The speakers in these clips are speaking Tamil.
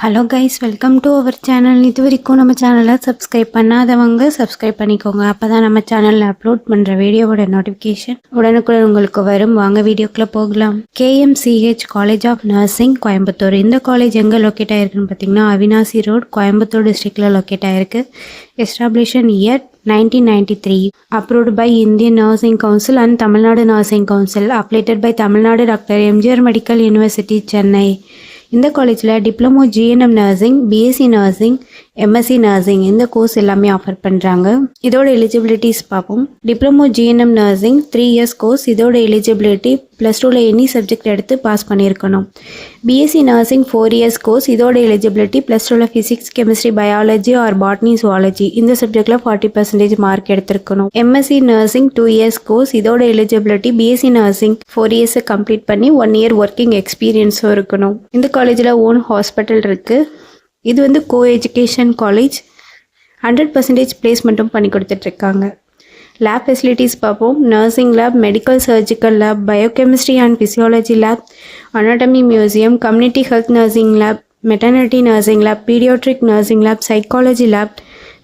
Hello guys, welcome to our channel. இது வரைக்கும் நம்ம சேனலை சப்ஸ்கிரைப் பண்ணாதவங்க சப்ஸ்கிரைப் பண்ணிக்கோங்க. அப்போ தான் நம்ம சேனலில் அப்லோட் பண்ணுற வீடியோவோட நோட்டிஃபிகேஷன் உடனுக்குடன் உங்களுக்கு வரும். வாங்க வீடியோக்குள்ளே போகலாம். KMCH college of nursing Coimbatore. இந்த காலேஜ் எங்கே லொக்கேட் ஆகிருக்குன்னு பார்த்தீங்கன்னா அவினாசி ரோட், கோயம்புத்தூர் டிஸ்ட்ரிக்டில் லொக்கேட் ஆகிருக்கு. எஸ்டாப்ளிஷன் year 1993. Approved by Indian Nursing Council and Tamil Nadu Nursing Council. Affiliated by Tamil Nadu Dr. MGR Medical University, Chennai. இந்த காலேஜில் diploma GNM nursing, BSc nursing, MSc nursing இந்த கோர்ஸ் எல்லாமே ஆஃபர் பண்ணுறாங்க. இதோட எலிஜிபிலிட்டிஸ் பார்ப்போம். Diploma GNM nursing 3 years course. இதோட எலிஜிபிலிட்டி +2ல் எனி சப்ஜெக்ட் எடுத்து பாஸ் பண்ணியிருக்கணும். BSc nursing 4 years course. இதோட எலிஜிபிலிட்டி +2ல் physics, chemistry, biology or botany, zoology இந்த சப்ஜெக்டில் 40% மார்க் எடுத்திருக்கணும். MSc nursing 2 years course. இதோட eligibility BSc nursing 4 years complete பண்ணி 1 year ஒர்க்கிங் எக்ஸ்பீரியன்ஸும் இருக்கணும். இந்த காலேஜில் ஓன் ஹாஸ்பிட்டல் இருக்குது. இது வந்து கோ எஜுகேஷன் காலேஜ். 100% பிளேஸ்மெண்ட்டும் பண்ணி கொடுத்துட்ருக்காங்க. லேப் ஃபெசிலிட்டிஸ் பார்ப்போம். Nursing lab, medical surgical lab, biochemistry and physiology lab, anatomy museum, community health nursing lab, maternity nursing lab, paediatric nursing lab, psychology lab,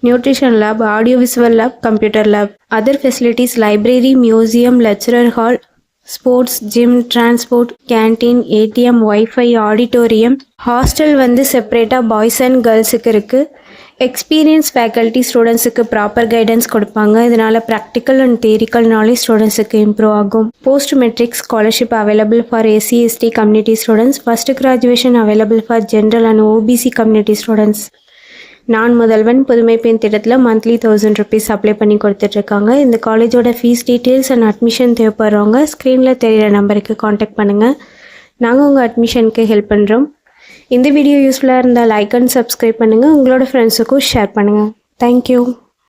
nutrition lab, audio visual lab, computer lab. Other facilities library, museum, lecturer hall, sports, gym, transport, canteen, ATM, wifi, auditorium. Hostel வந்து செப்பரேட்டாக பாய்ஸ் அண்ட் கேர்ள்ஸுக்கு இருக்குது. எக்ஸ்பீரியன்ஸ் ஃபேக்கல்ட்டி ஸ்டூடெண்ட்ஸுக்கு ப்ராப்பர் கைடன்ஸ் கொடுப்பாங்க. இதனால் ப்ராக்டிக்கல் அண்ட் தியரிக்கல் நாலேஜ் ஸ்டூடெண்ட்ஸுக்கு இம்ப்ரூவ் ஆகும். Post matric scholarship available for SC ST community students. First graduation available for general and OBC community students. Naan Mudhalvan புதுமை பெண் திட்டத்தில் மந்த்லி 1000 rupees அப்ளை பண்ணி கொடுத்துட்ருக்காங்க. இந்த காலேஜோட ஃபீஸ் டீட்டெயில்ஸ் அண்ட் அட்மிஷன் தேவைப்படுறவங்க ஸ்க்ரீனில் தெரிகிற நம்பருக்கு காண்டாக்ட் பண்ணுங்கள். நாங்கள் உங்கள் அட்மிஷனுக்கு ஹெல்ப் பண்ணுறோம். இந்த வீடியோ யூஸ்ஃபுல்லாக இருந்தால் லைக் அண்ட் சப்ஸ்கிரைப் பண்ணுங்கள். உங்களோட ஃப்ரெண்ட்ஸுக்கும் ஷேர் பண்ணுங்கள். தேங்க்யூ.